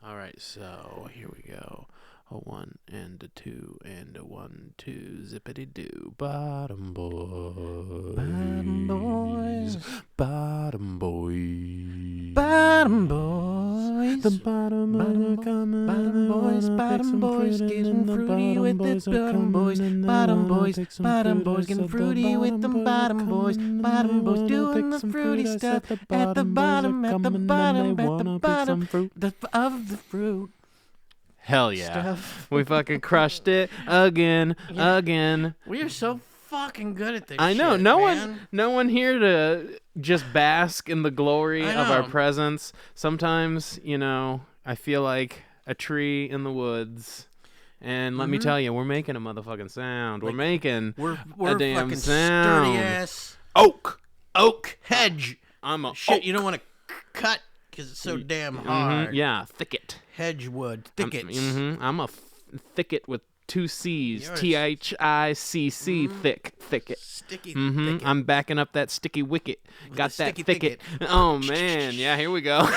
All right, so here we go. A 1 and a 2 and a 1, 2, zippity doo. Bottom boys. Bottom boys. Bottom boys. Bottom boys. The bottom boys are coming. Bottom boys getting fruity with the bottom boys. Bottom boys getting fruity with the bottom boys. Bottom boys doing the fruity stuff at the bottom of the fruit. Hell yeah. Stuff. We fucking crushed it again. We are so fucking good at this I know. shit, No man. one here to just bask in the glory I of our know. presence. Sometimes, I feel like a tree in the woods. And let me tell you, we're making a motherfucking sound. We're making We're a damn fucking sound. sturdy ass Oak hedge. I'm a Shit, oak. you don't want to cut because it's so damn hard. Yeah, thicket. Hedgewood, thickets. I'm a thicket with 2 C's. Yours. Thicc. Thicket. Sticky thicket. I'm backing up that sticky wicket. Got the that sticky thicket. Oh man, yeah, here we go.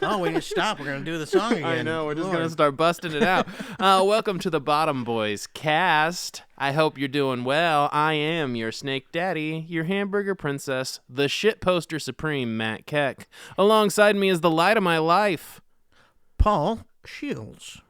Oh, we need to stop. We're going to do the song again. I know, we're just Lord. gonna start busting it out. Welcome to the Bottom Boys cast. I hope you're doing well. I am your snake daddy, your hamburger princess, the shit poster supreme, Matt Keck. Alongside me is the light of my life, Paul Shields.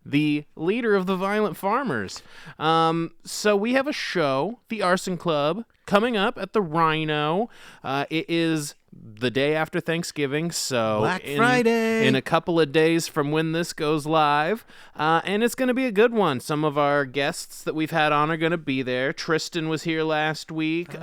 the leader of the Violent Farmers. So we have a show, the Arson Club, coming up at the Rhino. It is the day after Thanksgiving, so Black Friday. in a couple of days from when this goes live, and it's going to be a good one. Some of our guests that we've had on are going to be there. Tristan was here last week.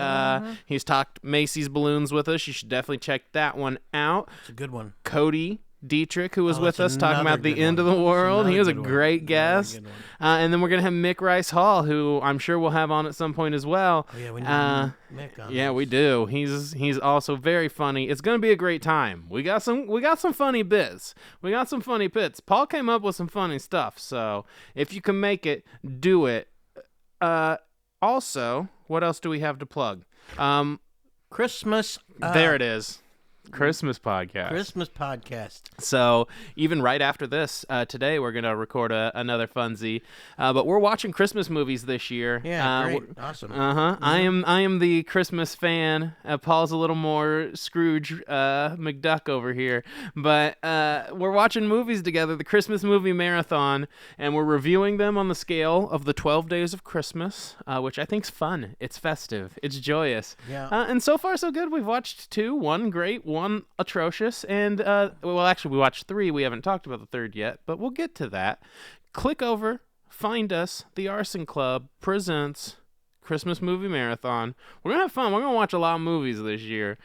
He's talked Macy's balloons with us. You should definitely check that one out. It's a good one. Cody Dietrich, who was with that's us talking another about the good end one. of the world. That's He was a another good great one. guest. Another good one. And then we're going to have Mick Rice Hall, who I'm sure we'll have on at some point as well. Oh, yeah, we need Mick on Yeah, this. we do. He's also very funny. It's going to be a great time. We got some funny bits. We got some funny bits. Paul came up with some funny stuff. So if you can make it, do it. Also, what else do we have to plug? Christmas. There it is. Christmas podcast. Christmas podcast. So even right after this, today we're gonna record another funzie. But we're watching Christmas movies this year. Yeah, great. Awesome. I am the Christmas fan. Paul's a little more Scrooge McDuck over here. But we're watching movies together, the Christmas movie marathon, and we're reviewing them on the scale of the 12 days of Christmas, which I think's fun. It's festive. It's joyous. Yeah. And so far so good. We've watched 2, one great, one atrocious, and well, actually we watched 3. We haven't talked about the 3rd yet, but we'll get to that. Click over, find us. The Arson Club presents Christmas movie marathon. We're gonna have fun. We're gonna watch a lot of movies this year.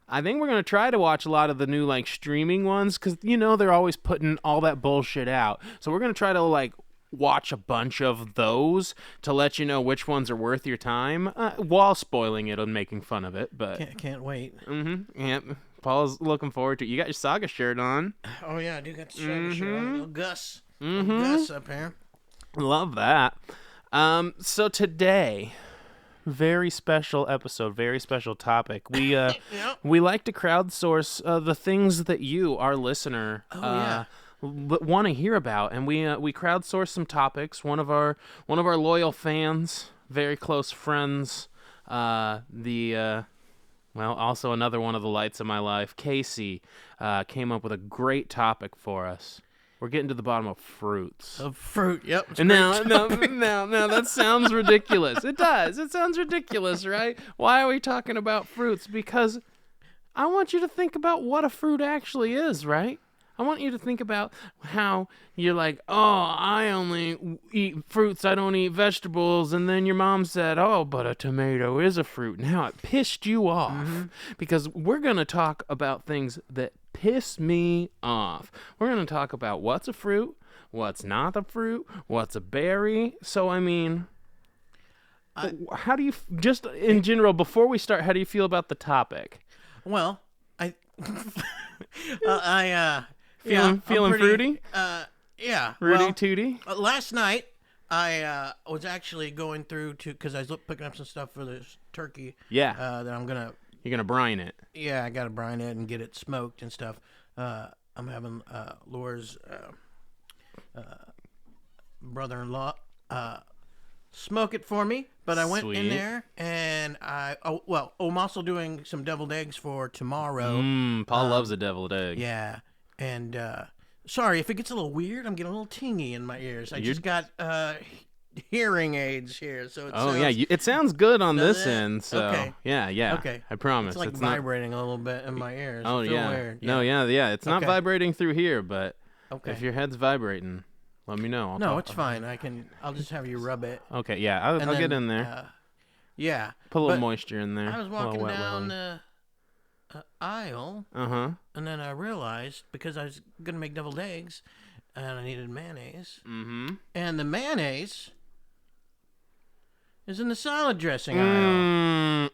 I think we're gonna try to watch a lot of the new streaming ones, because they're always putting all that bullshit out. So we're gonna try to watch a bunch of those to let you know which ones are worth your time, while spoiling it and making fun of it. But Can't wait. yeah, Paul's looking forward to it. You got your Saga shirt on. Oh, yeah, I do got the Saga shirt on. Little Gus. Little Gus up here. Love that. So today, very special episode, very special topic. We we like to crowdsource the things that you, our listener, want to hear about, and we crowdsource some topics. One of our loyal fans, very close friends, well, also another one of the lights of my life, Casey, came up with a great topic for us. We're getting to the bottom of fruits. Of fruit, yep. And now, that sounds ridiculous. It does. It sounds ridiculous, right? Why are we talking about fruits? Because I want you to think about what a fruit actually is, right? I want you to think about how you're like, oh, I only eat fruits, I don't eat vegetables. And then your mom said, oh, but a tomato is a fruit. Now it pissed you off. Because we're going to talk about things that piss me off. We're going to talk about what's a fruit, what's not a fruit, what's a berry. So, I mean, how do you, just in general, before we start, how do you feel about the topic? Well, Feeling I'm pretty, fruity? Yeah. Rudy well, Tooty? Last night, I was actually going through because I was picking up some stuff for this turkey. Yeah. That I'm gonna. You're going to brine it. Yeah, I gotta brine it and get it smoked and stuff. I'm having Laura's brother-in-law smoke it for me. But I went in Sweet. there and I'm also doing some deviled eggs for tomorrow. Paul loves a deviled egg. Yeah, and sorry if it gets a little weird. I'm getting a little tingy in my ears. I just got hearing aids here, so it sounds, it sounds good on this it? end. So Okay. yeah. Okay. I promise. It's like vibrating a little bit in my ears. Oh I feel yeah. weird. No, yeah. It's not Okay. vibrating through here, but Okay. if your head's vibrating, let me know. No, it's fine. I'll just have you rub it. Okay, yeah, I'll And get then, in there. Yeah. Put a little but moisture in there. I was a little walking wet down willy. the aisle, and then I realized because I was gonna make deviled eggs, and I needed mayonnaise, and the mayonnaise is in the salad dressing aisle.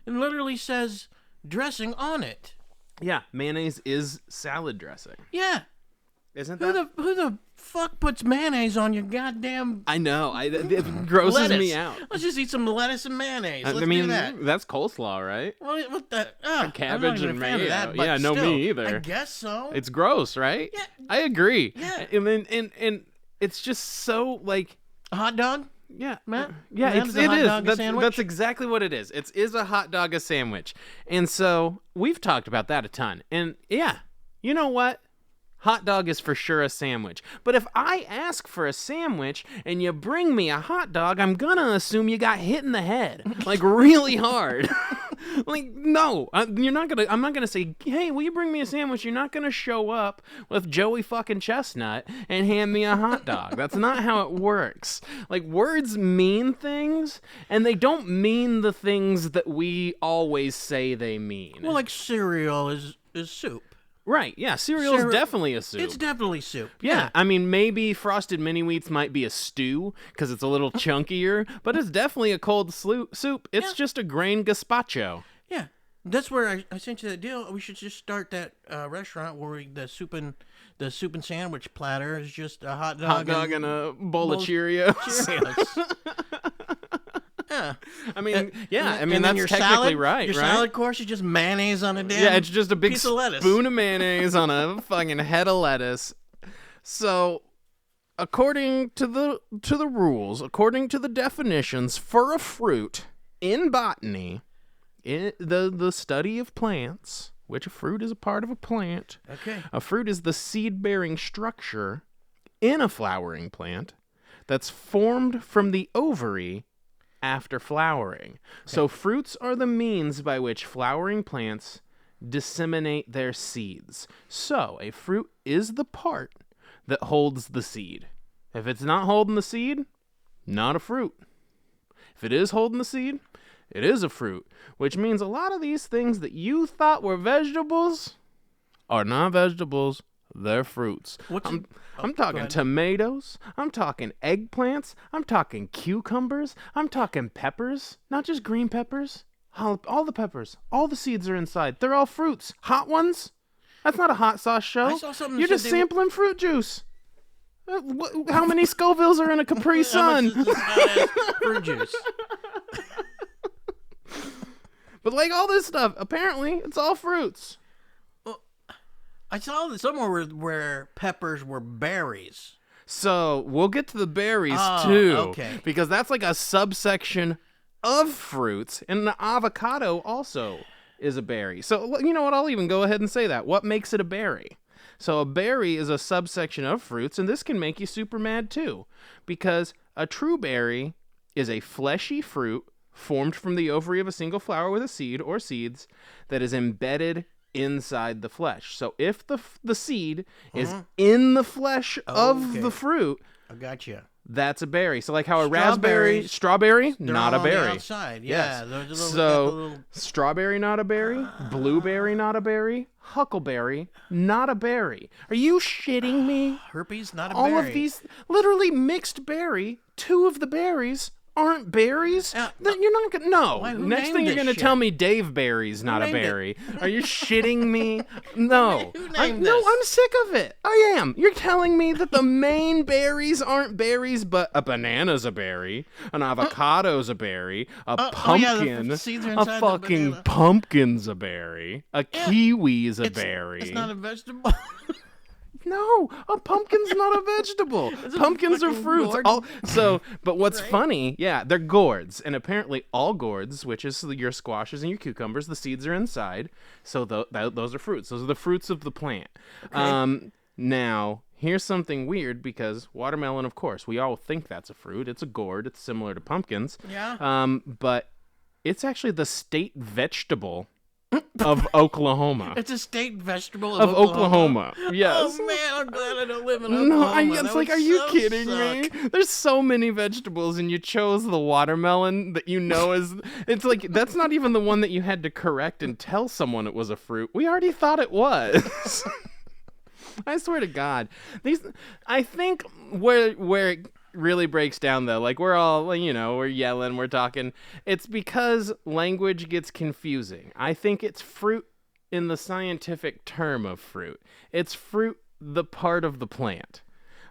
It literally says dressing on it. Yeah, mayonnaise is salad dressing. Yeah. Isn't Who that? the fuck puts mayonnaise on your goddamn I know. It grosses lettuce? me out. Let's just eat some lettuce and mayonnaise. Let's I mean, do that. that's coleslaw, right? What the? Cabbage I'm and not even a fan of mayo. that, but Yeah, no, me still, either. I guess so. It's gross, right? Yeah. I agree. Yeah. And it's just so like. A hot dog? Yeah, Matt? yeah, Matt, is a it hot is. dog a sandwich? That's exactly what it is. It is a hot dog a sandwich, and so we've talked about that a ton. And yeah, you know what? Hot dog is for sure a sandwich. But if I ask for a sandwich and you bring me a hot dog, I'm gonna assume you got hit in the head, like really hard. Like, no, you're not gonna. I'm not gonna say, "Hey, will you bring me a sandwich?" You're not gonna show up with Joey fucking Chestnut and hand me a hot dog. That's not how it works. Like, words mean things, and they don't mean the things that we always say they mean. Well, like cereal is soup. Right, yeah, cereal's definitely a soup. It's definitely soup. Yeah, I mean, maybe Frosted Mini Wheats might be a stew because it's a little chunkier, but it's definitely a cold soup. It's just a grain gazpacho. Yeah. That's where I sent you that deal. We should just start that restaurant where the soup and sandwich platter is just a hot dog and a bowl of Cheerios. Cheerios. Yeah. I mean, that's and then your technically salad, right, Your right? salad course is just mayonnaise on a damn Yeah, it's just a big piece of lettuce. spoon of mayonnaise on a fucking head of lettuce. So, according to the rules, according to the definitions for a fruit in botany, in the study of plants, which a fruit is a part of a plant. Okay. A fruit is the seed-bearing structure in a flowering plant that's formed from the ovary after flowering. Okay. So fruits are the means by which flowering plants disseminate their seeds. So a fruit is the part that holds the seed. If it's not holding the seed, not a fruit. If it is holding the seed, it is a fruit, which means a lot of these things that you thought were vegetables are not vegetables. They're fruits. I'm talking tomatoes. I'm talking eggplants. I'm talking cucumbers. I'm talking peppers. Not just green peppers. All the peppers. All the seeds are inside. They're all fruits. Hot ones? That's not a hot sauce show. I saw something You're that just said sampling fruit juice. How many Scovilles are in a Capri Sun? Fruit juice. But like all this stuff, apparently it's all fruits. I saw that somewhere where peppers were berries. So we'll get to the berries too, okay. Because that's like a subsection of fruits, and the avocado also is a berry. So you know what? I'll even go ahead and say that. What makes it a berry? So a berry is a subsection of fruits, and this can make you super mad too, because a true berry is a fleshy fruit formed from the ovary of a single flower with a seed or seeds that is embedded inside the flesh. So if the seed is in the flesh of the fruit, I got you. That's a berry. So like how a strawberry, not a berry. Outside, yes. yeah. So strawberry, not a berry. Blueberry, not a berry. Huckleberry, not a berry. Are you shitting me? Herpes, not a berry. berry. All of these literally mixed berry. Two of the berries aren't berries. You're not gonna. No. Next thing you're gonna tell me Dave Berry's not a berry. Are you shitting me? No. Who named No, this? I'm sick of it. I am. You're telling me that the main berries aren't berries, but a banana's a berry, an avocado's a berry, a pumpkin, the seeds are a inside the fucking banana. pumpkin's a berry, a kiwi's a berry. It's not a vegetable. No, a pumpkin's not a vegetable. Pumpkins are fruits. But what's funny, yeah, they're gourds, and apparently all gourds, which is your squashes and your cucumbers, the seeds are inside. So those are fruits. Those are the fruits of the plant. Okay. Now, here's something weird, because watermelon, of course, we all think that's a fruit. It's a gourd. It's similar to pumpkins. Yeah. But it's actually the state vegetable of Oklahoma. It's a state vegetable of Oklahoma. Yes. Oh man, I'm glad I don't live in Oklahoma. No, it's like, are you kidding me? There's so many vegetables, and you chose the watermelon that you know is. It's like, that's not even the one that you had to correct and tell someone it was a fruit. We already thought it was. I swear to God, I think where it really breaks down, though, like, we're all, we're yelling, we're talking, it's because language gets confusing. I think it's fruit in the scientific term of fruit. It's fruit, the part of the plant.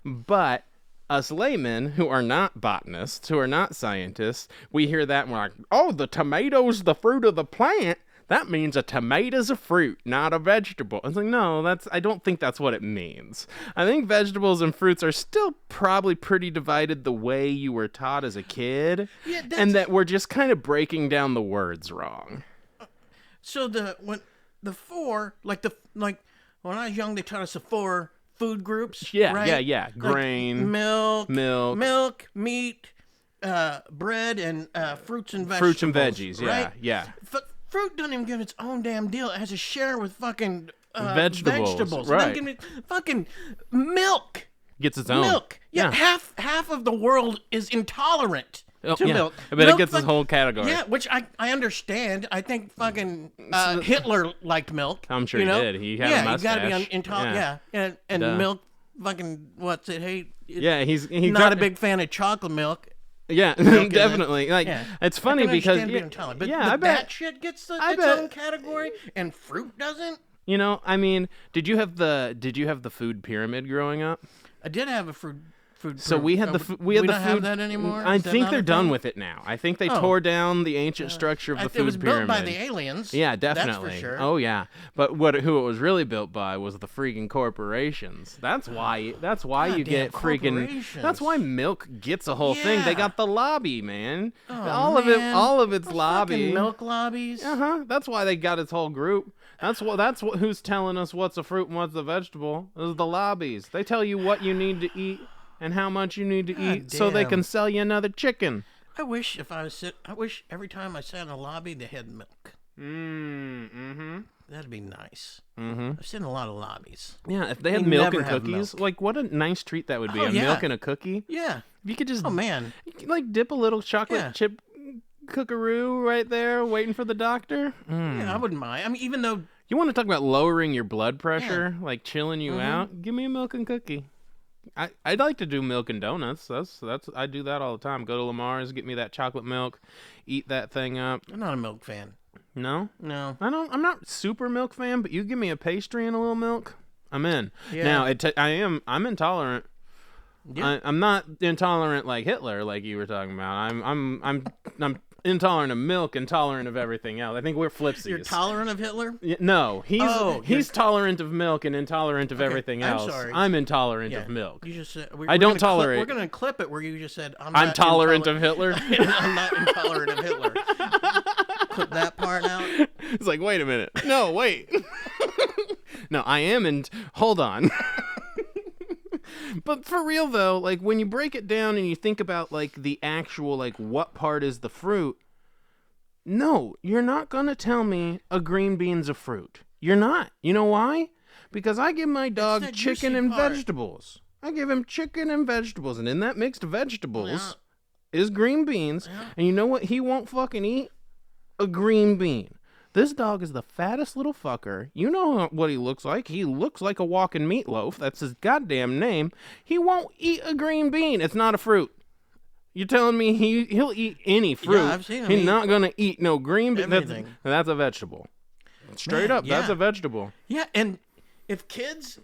But us laymen, who are not botanists, who are not scientists, we hear that and we're like, oh, the tomato's the fruit of the plant. That means a tomato's a fruit, not a vegetable. It's like, no, I don't think that's what it means. I think vegetables and fruits are still probably pretty divided the way you were taught as a kid, and that we're just kind of breaking down the words wrong. So when I was young, they taught us the 4 food groups. Yeah, right? yeah. Grain, like milk, meat, bread, and fruits and vegetables. Fruits and veggies, right? yeah. Fruit doesn't even give its own damn deal. It has to share with fucking vegetables. Right. It doesn't give it fucking milk. Gets its own. Milk. Yeah. Half of the world is intolerant to milk. But it gets this whole category. Yeah, which I understand. I think fucking Hitler liked milk. I'm sure he did. He had a mustache. Yeah, you got to be intolerant. Yeah. And milk, fucking, what's it? Hey, he's not a big fan of chocolate milk. Yeah, definitely. It's funny because but I bet that shit gets its own category, and fruit doesn't. I mean, did you have the food pyramid growing up? I did have a food. So we had the we don't have that anymore. I think they're done with it now. I think they tore down the ancient structure of the food pyramid. It was built by the aliens. Yeah, definitely. That's for sure. Oh yeah, but who it was really built by was the friggin' corporations. That's why you get friggin'. That's why milk gets a whole thing. They got the lobby, man. All of it's lobby. Milk lobbies. That's why they got its whole group. That's who's telling us what's a fruit and what's a vegetable. Is the lobbies. They tell you what you need to eat and how much you need to eat so they can sell you another chicken. I wish every time I sat in a lobby they had milk. That'd be nice. I've seen a lot of lobbies. Yeah, if they had milk and cookies, like what a nice treat that would be. Milk and a cookie. Yeah. If you could just you dip a little chocolate chip cookaroo right there waiting for the doctor. Yeah, I wouldn't mind. I mean, even though you want to talk about lowering your blood pressure, like chilling you out, give me a milk and cookie. I'd like to do milk and donuts. That's I do that all the time. Go to Lamar's, get me that chocolate milk, eat that thing up. I'm not a milk fan. No? No. I'm not super milk fan, but you give me a pastry and a little milk, I'm in. Yeah. Now I'm intolerant. Yeah. I'm not intolerant like Hitler, like you were talking about. I'm intolerant of milk, intolerant of everything else. I think we're flipsies. You're tolerant of Hitler? No, he's tolerant of milk and intolerant of everything else. I'm sorry. I'm intolerant of milk. You just said, I don't tolerate. We're going to clip it where you just said I'm tolerant of Hitler. I'm not intolerant of Hitler. Clip that part out. It's like, wait a minute. No, wait. No, I am hold on. But for real though, like when you break it down and you think about like the actual like what part is the fruit, no, you're not gonna tell me a green bean's a fruit. You're not. You know why? Because I give my dog chicken and vegetables. I give him chicken and vegetables, and in that mixed vegetables is green beans. Yeah. And you know what he won't fucking eat? A green bean. This dog is the fattest little fucker. You know what he looks like. He looks like a walking meatloaf. That's his goddamn name. He won't eat a green bean. It's not a fruit. You're telling me he'll eat any fruit. Yeah, I've seen him. He's not going to eat no green bean. That's a vegetable. Straight up, yeah. That's a vegetable. Yeah, and if kids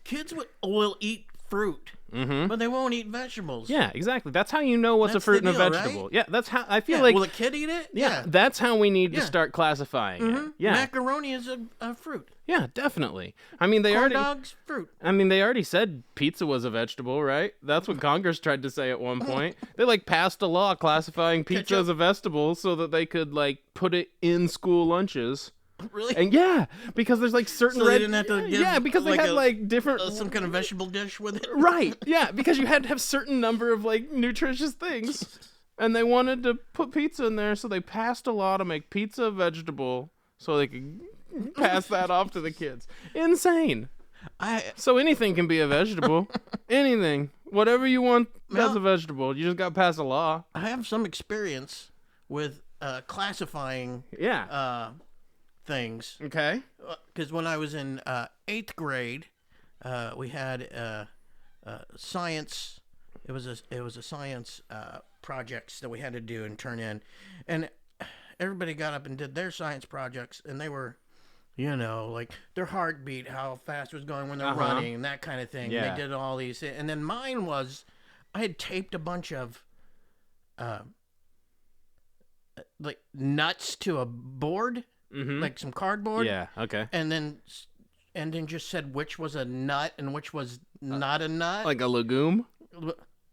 will eat fruit, but they won't eat vegetables. Yeah, exactly. That's how you know what's That's a fruit the and a deal, vegetable. right? Yeah, that's how I feel Yeah, like. will a kid eat it? Yeah, that's how we need to Yeah. start classifying it. Yeah, Macaroni is a fruit. yeah, definitely. I mean, Corn dogs, fruit. they already said pizza was a vegetable, right? That's what Congress tried to say at one point. They like passed a law classifying pizza as a vegetable so that they could like put it in school lunches. Really? And yeah, because there's like certain So they didn't have to give because they like had a- like different some kind of vegetable dish with it. right. Yeah, because you had to have certain number of like nutritious things. And they wanted to put pizza in there, so they passed a law to make pizza a vegetable so they could pass that off to the kids. Insane. So anything can be a vegetable. Anything. Whatever you want, that's a vegetable. You just got to pass a law. I have some experience with classifying things. Okay. Because when I was in 8th grade, we had science. It was a science projects that we had to do and turn in, and everybody got up and did their science projects, and they were, like their heartbeat, how fast it was going when they're running, and that kind of thing. Yeah. They did all these, and then mine was, I had taped a bunch of like nuts to a board, like some cardboard. Yeah, okay. And then just said which was a nut and which was not a nut. Like a legume?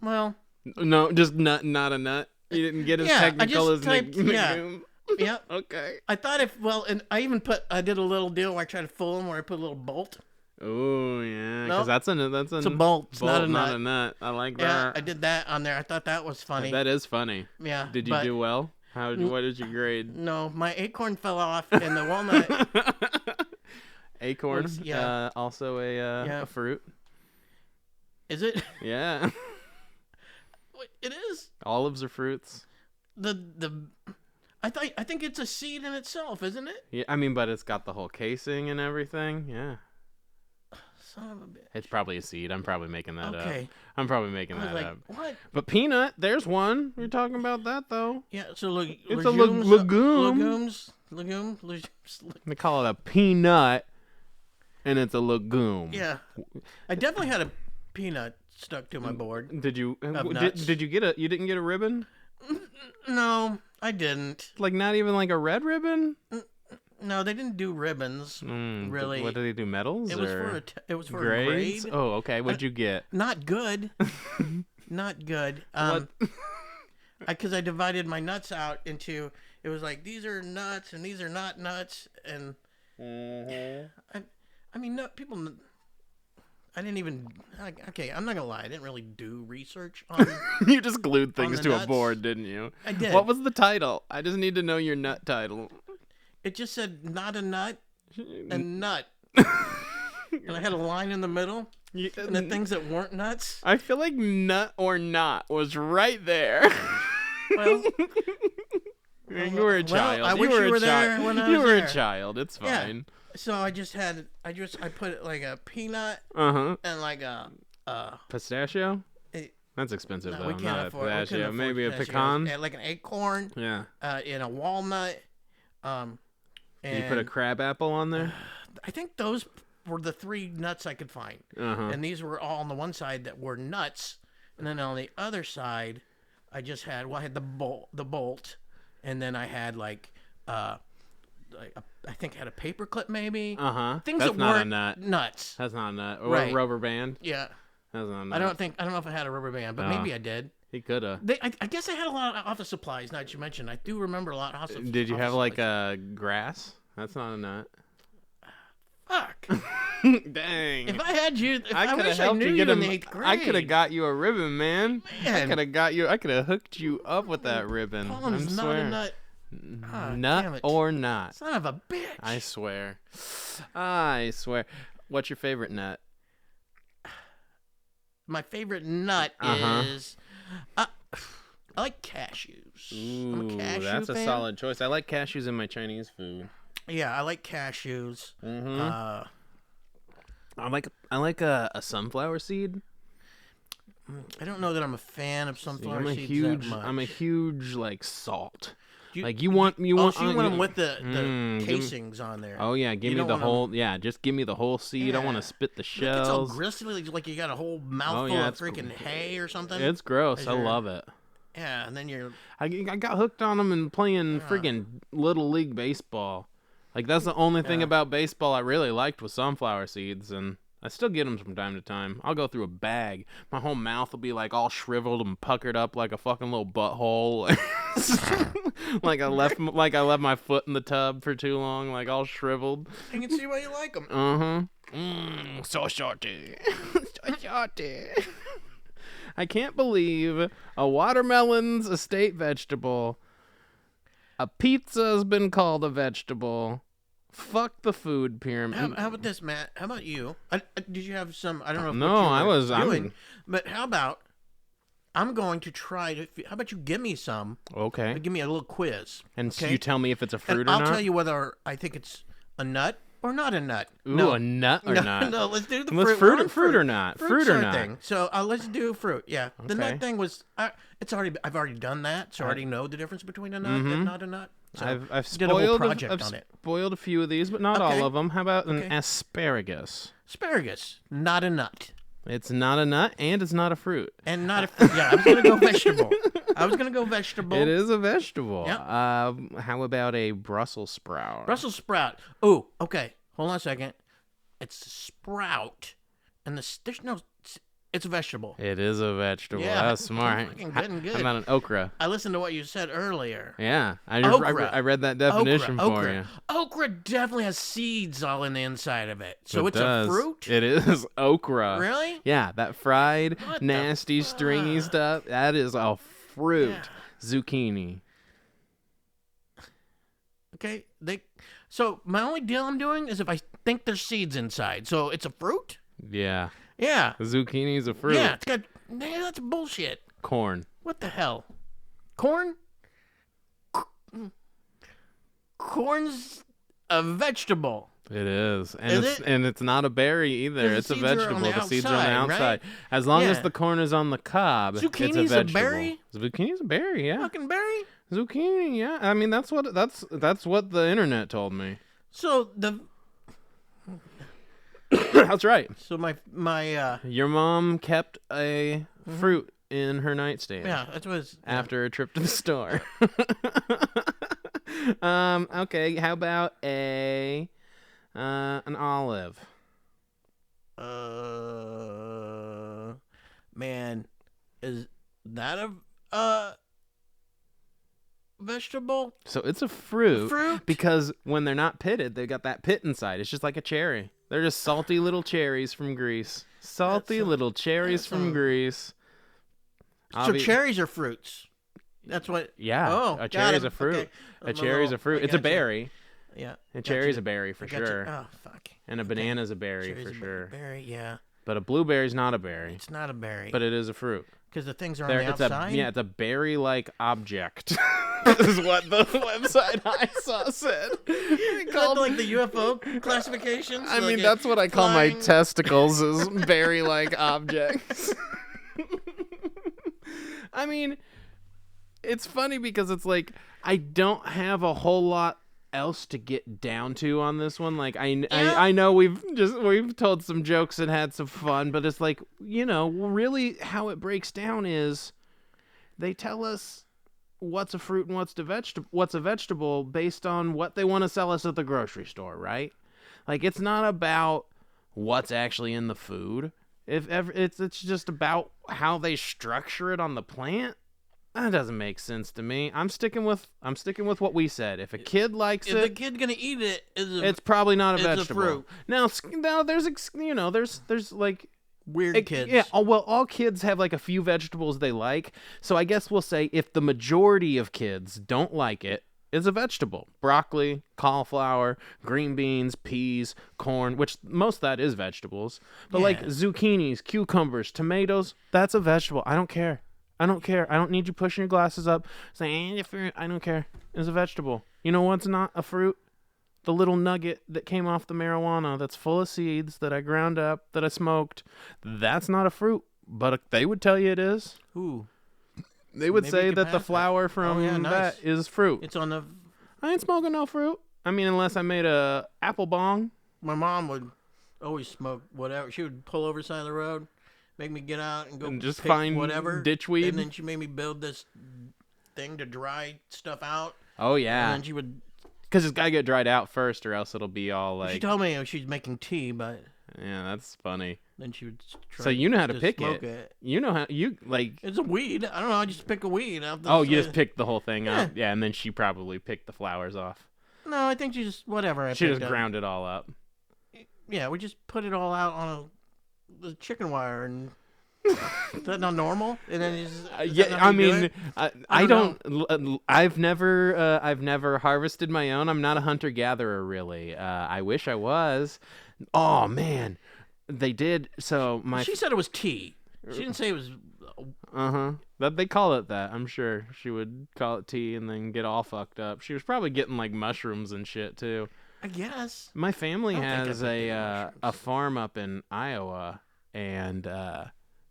Well, No, just nut, not a nut. You didn't get as Yeah, I technical just as typed- legume. yeah. Okay. I thought and I even I did a little deal where I tried to fool them, where I put a little bolt. Oh yeah, because Nope. that's It's a bolt. It's not a not nut. a nut. I like Yeah, that. I did that on there. I thought that was funny. That is funny. Yeah. Did you do well? What is your grade? No, my acorn fell off, and the walnut. Acorn. Yeah. Also a fruit. Is it? Yeah. Wait, it is. Olives are fruits. I think it's a seed in itself, isn't it? Yeah, I mean, but it's got the whole casing and everything. Yeah. Son of a bitch. It's probably a seed. I'm probably making that up. Okay. I'm probably making I was that like, up. what? But peanut, there's one. You're talking about that though. Yeah. So It's a legume. Legumes. They call it a peanut, and it's a legume. Yeah. I definitely had a peanut stuck to my board. Did you? nuts. Did you get You didn't get a ribbon? No, I didn't. Like not even like a red ribbon? No, they didn't do ribbons. Really. What did they do? Medals? It was or for a grades? grade. Oh, okay. What'd you get? Not good. Not good. Because I divided my nuts out into. It was like these are nuts and these are not nuts, and I mean, no people. I didn't even. Okay, I'm not gonna lie. I didn't really do research on. You just glued things the to nuts. a board, didn't you? I did. What was the title? I just need to know your nut title. It just said not a nut, and nut, and I had a line in the middle, and the things that weren't nuts. I feel like nut or not was right there. Well, You were a child. I wish you were there when I You was were there. a child. It's Yeah. fine. So I put like a peanut Uh-huh. and like a Pistachio? it- That's expensive no, though. we can't Not afford a we couldn't pistachio. afford Maybe a pistachios. pecan. And like an acorn, Yeah. and a walnut. Did And you put a crab apple on there? I think those were the 3 nuts I could find, Uh-huh. and these were all on the one side that were nuts, and then on the other side, I had the bolt, and then I had like I think I had a paper clip maybe. Uh-huh. Things That's that not a weren't nut. nuts. That's not a nut. Or Right. a rubber band. Yeah. That's not a nut. I don't know if I had a rubber band, but maybe I did. He coulda. I guess I had a lot of office supplies. Now that you mentioned, I do remember a lot of office. Did you office have like supplies. grass? That's not a nut. Fuck? Dang. If I had you, I could have wish I helped knew you get in a. the 8th grade. I could have got you a ribbon, man. Man. I could have got you. I could have hooked you up with that ribbon. Pollen's I not swear. a nut. Ah, damn Nut it. or not. Son of a bitch. I swear. I swear. What's your favorite nut? My favorite nut Uh-huh. is. I like cashews. I'm a Ooh, cashew that's a fan. solid choice. I like cashews in my Chinese food. Yeah, I like cashews. Mm-hmm. I like a sunflower seed. I don't know that I'm a fan of See, sunflower I'm a seeds huge that much. I'm a huge like salt. Like you want so you want you- them with the give me- casings on there. Oh yeah, give You me don't the want 'em- whole. Yeah, just give me the whole seed. I want Yeah. to spit the It gets all shells. gristly, like you got a whole mouthful yeah, of it's freaking hay or something. It's gross. As I you're- love it. Yeah, and then you're I got hooked on them and playing friggin' little league baseball. Like that's the only thing about baseball I really liked was sunflower seeds, and I still get them from time to time. I'll go through a bag. My whole mouth will be like all shriveled and puckered up like a fucking little butthole. like I left my foot in the tub for too long, like all shriveled. I can see why you like them. So shorty. So shorty. I can't believe a watermelon's a state vegetable. A pizza's been called a vegetable. Fuck the food pyramid. How about this, Matt? How about you? Did you have some? I don't know. No, what you I were was- doing, but how about? I'm going to try to. How about you give me some? Okay. Give me a little quiz. And so okay? you tell me if it's a fruit And or I'll not? tell you whether I think it's a nut or not a nut. Ooh, no. a nut or no, not? No, let's do the Let's fruit. We're on fruit or not? Fruit or our not? Thing. So let's do fruit. Yeah, the Okay. nut thing was. I've already done that, so I already know the difference between a nut and not a nut. So I've did a whole spoiled project I've on it. spoiled a few of these, but not Okay. all of them. How about an Okay. asparagus? Asparagus, not a nut. It's not a nut and it's not a fruit. And not a yeah. I was gonna go vegetable. It is a vegetable. Yep. How about a Brussels sprout? Brussels sprout. Oh, okay. Hold on a second. It's a sprout, and there's no. It's a vegetable. It is a vegetable. Yeah. That's smart. Fucking good and good. How about an okra? I listened to what you said earlier. Yeah, I Okra. read that definition for you. Okra definitely has seeds all in the inside of it. So It it's does. a fruit? It is okra. Really? Yeah, that fried, What the nasty, stringy fuck? stuff. That is a fruit. Yeah. Zucchini. Okay. So my only deal I'm doing is if I think there's seeds inside. So it's a fruit? Yeah. Yeah. Zucchini is a fruit. Yeah. It's got. That's bullshit. Corn. What the hell? Corn? Corn's a vegetable. It is. And Is it's it? and it's not a berry either. 'Cause It's the a seeds are on vegetable. the The seeds are on the outside, right? outside. As long as Yeah. the corn is on the cob, it's a Zucchini's a vegetable. berry? Zucchini's a berry, yeah. Fucking berry? Zucchini, yeah. I mean that's what the internet told me. So That's right. so my Your mom kept a fruit in her nightstand. yeah, that was After a trip to the store. Okay, how about an olive? Man, is that a vegetable? So it's a fruit, Fruit? because when they're not pitted, they got that pit inside. It's just like a cherry. They're just salty little cherries from Greece. Salty little cherries from Greece. So cherries are fruits. That's what. Yeah, Oh, a got cherry's it. a fruit. Okay. A cherry's a fruit. It's a berry. Yeah. A cherry's a berry for Gotcha. sure. Oh fuck. And a banana's a berry Cherry's for a sure. berry, yeah. But a blueberry's not a berry. It's not a berry. But it is a fruit. Because the things are There, on the it's outside. it's a berry-like object. Is what the website I saw said. Is that like the UFO classifications? I Like mean, a that's what I call my flying- testicles is berry-like objects. I mean, it's funny because it's like I don't have a whole lot else to get down to on this one. Like I know we've told some jokes and had some fun, but it's like, really how it breaks down is they tell us what's a fruit and what's a vegetable based on what they want to sell us at the grocery store, right? Like it's not about what's actually in the food. If ever, it's just about how they structure it on the plant. That doesn't make sense to me. I'm sticking with what we said. If a kid likes If the it, kid's gonna eat it, it's probably not a it's a vegetable. fruit. Now there's like weird kids. Yeah, all kids have like a few vegetables they like. So I guess we'll say if the majority of kids don't like it, it's a vegetable. Broccoli, cauliflower, green beans, peas, corn, which most of that is vegetables. But like Yeah. zucchinis, cucumbers, tomatoes, that's a vegetable. I don't care. I don't need you pushing your glasses up saying, "Ain't a fruit." I don't care. It's a vegetable. You know what's not a fruit? The little nugget that came off the marijuana that's full of seeds that I ground up, that I smoked. That's not a fruit, but they would tell you it is. Ooh. They would Maybe say you could that the pass flour from yeah, nice. that is fruit. It's on the. I ain't smoking no fruit. I mean, unless I made a apple bong. My mom would always smoke whatever. She would pull over the side of the road, make me get out and go And just pick find whatever ditchweed. And then she made me build this thing to dry stuff out. Oh yeah. And then she would. Because it's gotta get dried out first, or else it'll be all like. She told me she's making tea, but. Yeah, that's funny. Then she would try So you know how to pick smoke it. You know how you like. It's a weed. I don't know. I just pick a weed. Oh, you just picked the whole thing up. Yeah, and then she probably picked the flowers off. No, I think she just whatever. She just ground it all up. Yeah, we just put it all out on the chicken wire, and is that not normal? And then yeah, I mean, I don't. I've never harvested my own. I'm not a hunter gatherer, really. I wish I was. Oh man, they did. So she said it was tea. She didn't say it was. That they call it that. I'm sure she would call it tea and then get all fucked up. She was probably getting like mushrooms and shit too. I guess. My family has a farm up in Iowa, and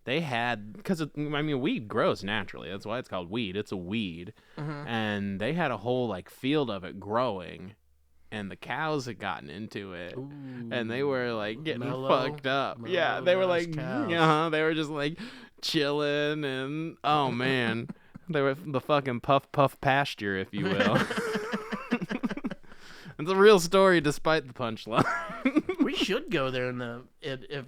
they had, because I mean, weed grows naturally. That's why it's called weed. It's a weed, and they had a whole like field of it growing. And the cows had gotten into it, and they were like getting fucked up. Yeah, they were like, they were just like chilling, and oh man, they were the fucking puff pasture, if you will. It's a real story, despite the punchline. We should go there if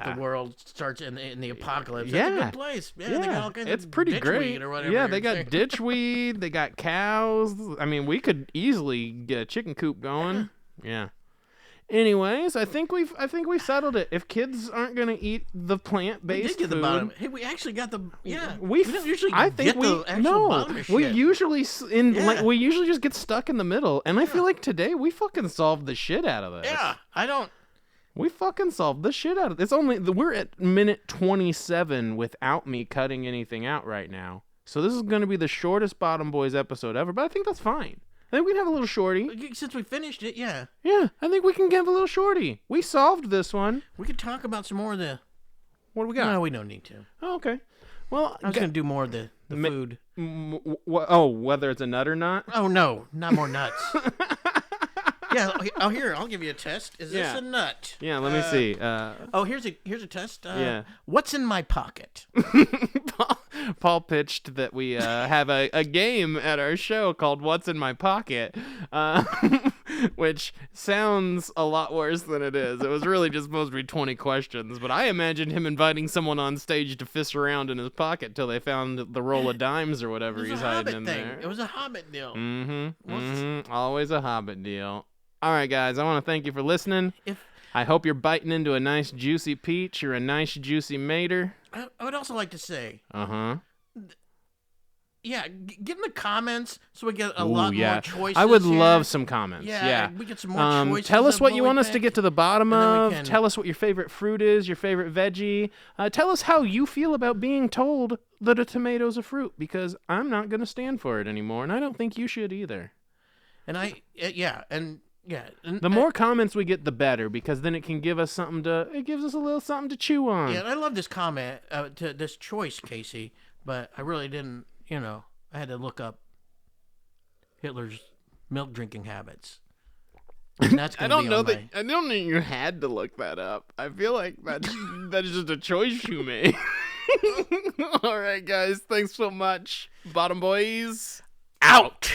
the world starts in the apocalypse. That's a good place. Yeah, they got all kinds it's of pretty ditchweed great. Or whatever. Yeah, they got ditchweed. They got cows. I mean, we could easily get a chicken coop going. Yeah. Anyways, I think we've settled it. If kids aren't gonna eat the plant-based food, the bottom. Hey, we actually got the We don't usually I think get we the actual bottom of we shit. usually we usually just get stuck in the middle, and I feel like today we fucking solved the shit out of this. Yeah, I don't. We fucking solved the shit out of it. We're at minute 27 without me cutting anything out right now. So this is going to be the shortest Bottom Boys episode ever, but I think that's fine. I think we can have a little shorty. Since we finished it, yeah. Yeah, I think we can have a little shorty. We solved this one. We could talk about some more of the... What do we got? No, we don't need to. Oh, okay. Well, I was going to do more of the food. Whether it's a nut or not? Oh, no. Not more nuts. Yeah, here, I'll give you a test. Is this a nut? Yeah, let me see. Here's a test. Yeah. What's in my pocket? Paul pitched that we have a game at our show called What's in My Pocket, which sounds a lot worse than it is. It was really just supposed to be 20 questions, but I imagined him inviting someone on stage to fish around in his pocket till they found the roll of dimes or whatever he's hiding in there. It was a Hobbit deal. Always a Hobbit deal. All right, guys, I want to thank you for listening. I hope you're biting into a nice juicy peach or a nice juicy mater. I would also like to say, yeah, get in the comments so we get a lot more choices. I would here. love some comments. Yeah, we get some more choices. Tell us what you want us pick. to get to the bottom of. Tell us what your favorite fruit is, your favorite veggie. Tell us how you feel about being told that a tomato's a fruit, because I'm not going to stand for it anymore, and I don't think you should either. And the more comments we get, the better, because then it can give us it gives us a little something to chew on. Yeah, and I love this comment, to this choice, Casey, but I really didn't, I had to look up Hitler's milk drinking habits. And that's I don't know that you had to look that up. I feel like that's just a choice you made. All right, guys, thanks so much. Bottom Boys, out.